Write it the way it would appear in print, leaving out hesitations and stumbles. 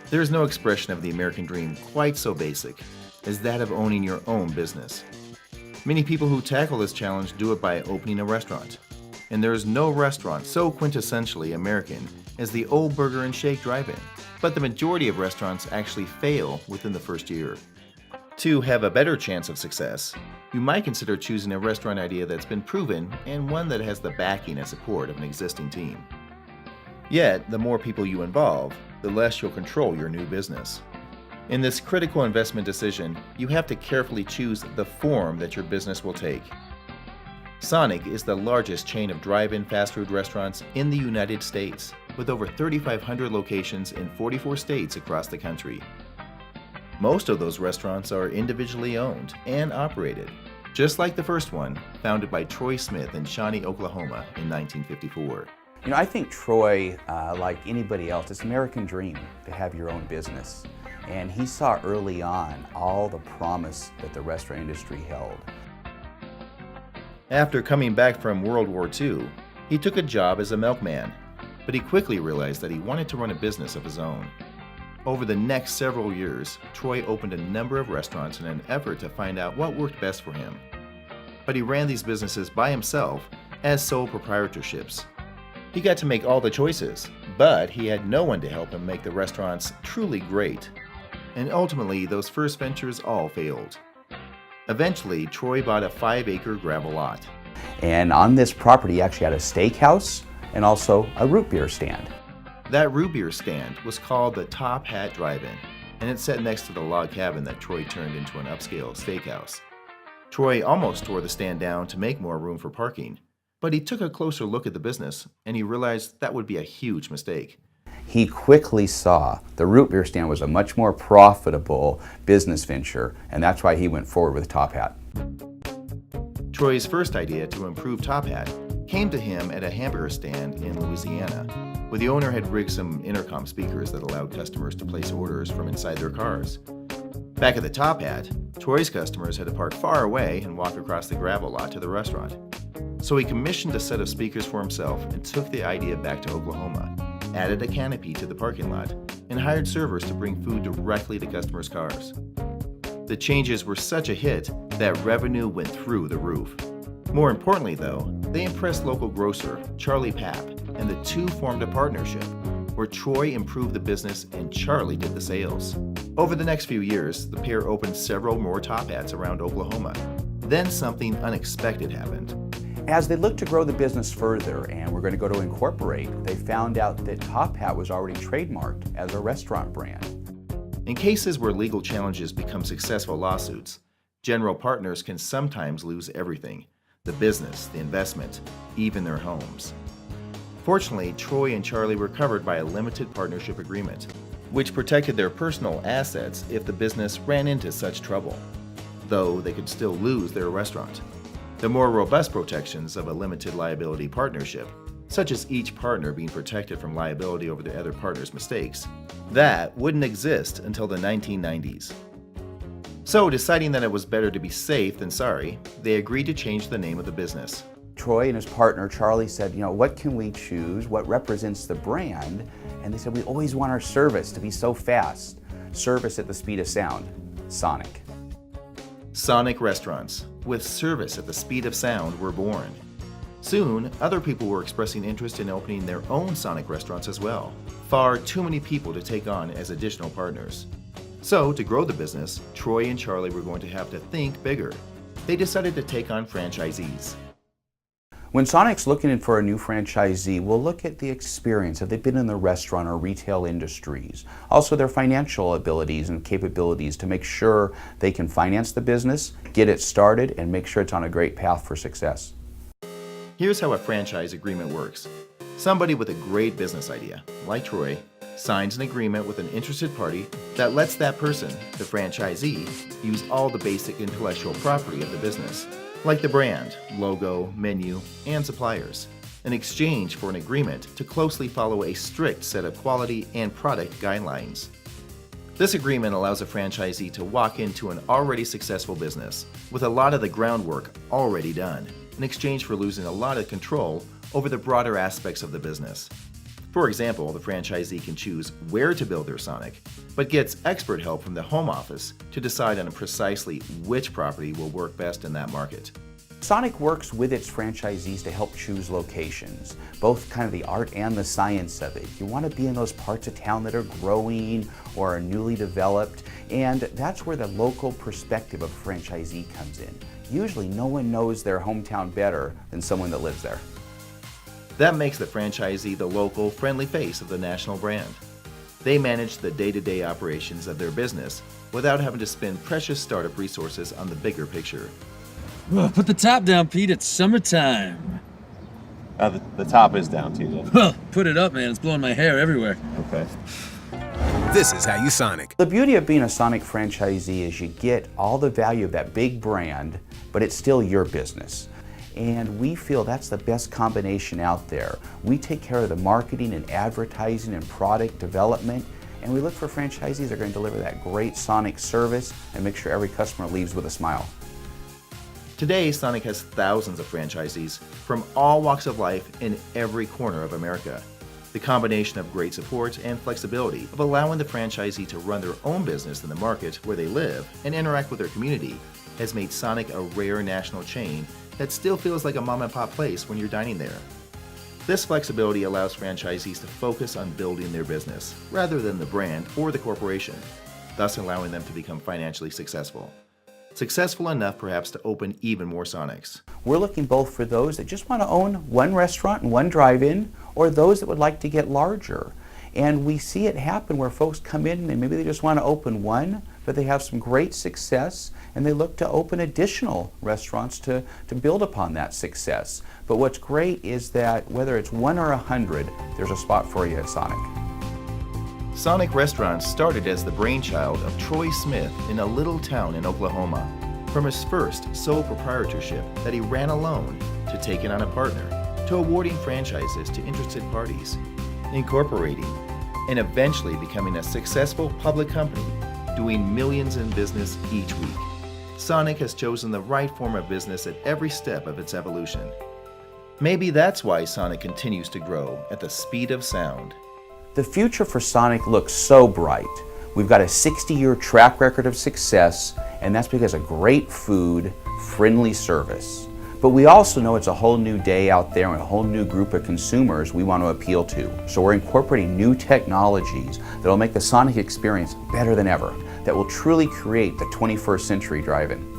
There is no expression of the American dream quite so basic as that of owning your own business. Many people who tackle this challenge do it by opening a restaurant. And there is no restaurant so quintessentially American as the Old Burger and Shake Drive-In. But the majority of restaurants actually fail within the first year. To have a better chance of success, you might consider choosing a restaurant idea that's been proven and one that has the backing and support of an existing team. Yet, the more people you involve, the less you'll control your new business. In this critical investment decision, you have to carefully choose the form that your business will take. Sonic is the largest chain of drive-in fast food restaurants in the United States, with over 3,500 locations in 44 states across the country. Most of those restaurants are individually owned and operated, just like the first one, founded by Troy Smith in Shawnee, Oklahoma in 1954. I think Troy, like anybody else, it's an American dream to have your own business. And he saw early on all the promise that the restaurant industry held. After coming back from World War II, he took a job as a milkman, but he quickly realized that he wanted to run a business of his own. Over the next several years, Troy opened a number of restaurants in an effort to find out what worked best for him. But he ran these businesses by himself as sole proprietorships. He got to make all the choices, but he had no one to help him make the restaurants truly great. And ultimately, those first ventures all failed. Eventually, Troy bought a 5-acre gravel lot. And on this property, he actually had a steakhouse and also a root beer stand. That root beer stand was called the Top Hat Drive-In, and it sat next to the log cabin that Troy turned into an upscale steakhouse. Troy almost tore the stand down to make more room for parking, but he took a closer look at the business and he realized that would be a huge mistake. He quickly saw the root beer stand was a much more profitable business venture, and that's why he went forward with Top Hat. Troy's first idea to improve Top Hat came to him at a hamburger stand in Louisiana, where the owner had rigged some intercom speakers that allowed customers to place orders from inside their cars. Back at the Top Hat, Troy's customers had to park far away and walk across the gravel lot to the restaurant. So he commissioned a set of speakers for himself and took the idea back to Oklahoma, added a canopy to the parking lot, and hired servers to bring food directly to customers' cars. The changes were such a hit that revenue went through the roof. More importantly, though, they impressed local grocer Charlie Papp, and the two formed a partnership where Troy improved the business and Charlie did the sales. Over the next few years, the pair opened several more Top Hats around Oklahoma. Then something unexpected happened. As they looked to grow the business further and were going to go to incorporate, they found out that Top Hat was already trademarked as a restaurant brand. In cases where legal challenges become successful lawsuits, general partners can sometimes lose everything: the business, the investment, even their homes. Fortunately, Troy and Charlie were covered by a limited partnership agreement, which protected their personal assets if the business ran into such trouble, though they could still lose their restaurant. The more robust protections of a limited liability partnership, such as each partner being protected from liability over the other partner's mistakes, that wouldn't exist until the 1990s. So, deciding that it was better to be safe than sorry, they agreed to change the name of the business. Troy and his partner Charlie said, what can we choose? What represents the brand? And they said, we always want our service to be so fast. Service at the speed of sound. Sonic. Sonic restaurants, with service at the speed of sound, were born. Soon, other people were expressing interest in opening their own Sonic restaurants as well. Far too many people to take on as additional partners. So, to grow the business, Troy and Charlie were going to have to think bigger. They decided to take on franchisees. When Sonic's looking for a new franchisee, we'll look at the experience. Have they been in the restaurant or retail industries? Also their financial abilities and capabilities to make sure they can finance the business, get it started, and make sure it's on a great path for success. Here's how a franchise agreement works. Somebody with a great business idea, like Troy, signs an agreement with an interested party that lets that person, the franchisee, use all the basic intellectual property of the business, like the brand, logo, menu, and suppliers, in exchange for an agreement to closely follow a strict set of quality and product guidelines. This agreement allows a franchisee to walk into an already successful business with a lot of the groundwork already done, in exchange for losing a lot of control over the broader aspects of the business. For example, the franchisee can choose where to build their Sonic, but gets expert help from the home office to decide on precisely which property will work best in that market. Sonic works with its franchisees to help choose locations, both kind of the art and the science of it. You want to be in those parts of town that are growing or are newly developed, and that's where the local perspective of a franchisee comes in. Usually no one knows their hometown better than someone that lives there. That makes the franchisee the local, friendly face of the national brand. They manage the day-to-day operations of their business without having to spend precious startup resources on the bigger picture. Put the top down, Pete. It's summertime. The top is down, TJ. Well, put it up, man. It's blowing my hair everywhere. Okay. This is How You Sonic. The beauty of being a Sonic franchisee is you get all the value of that big brand, but it's still your business. And we feel that's the best combination out there. We take care of the marketing and advertising and product development, and we look for franchisees that are going to deliver that great Sonic service and make sure every customer leaves with a smile. Today, Sonic has thousands of franchisees from all walks of life in every corner of America. The combination of great support and flexibility of allowing the franchisee to run their own business in the market where they live and interact with their community has made Sonic a rare national chain that still feels like a mom-and-pop place when you're dining there. This flexibility allows franchisees to focus on building their business rather than the brand or the corporation, thus allowing them to become financially successful. Successful enough perhaps to open even more Sonics. We're looking both for those that just want to own one restaurant and one drive-in, or those that would like to get larger. And we see it happen where folks come in and maybe they just want to open one, but they have some great success and they look to open additional restaurants to build upon that success. But what's great is that whether it's 1 or 100, there's a spot for you at Sonic. Sonic Restaurants started as the brainchild of Troy Smith in a little town in Oklahoma. From his first sole proprietorship that he ran alone, to taking on a partner, to awarding franchises to interested parties, incorporating, and eventually becoming a successful public company, doing millions in business each week. Sonic has chosen the right form of business at every step of its evolution. Maybe that's why Sonic continues to grow at the speed of sound. The future for Sonic looks so bright. We've got a 60-year track record of success, and that's because of great food, friendly service. But we also know it's a whole new day out there and a whole new group of consumers we want to appeal to. So we're incorporating new technologies that will make the Sonic experience better than ever, that will truly create the 21st century drive-in.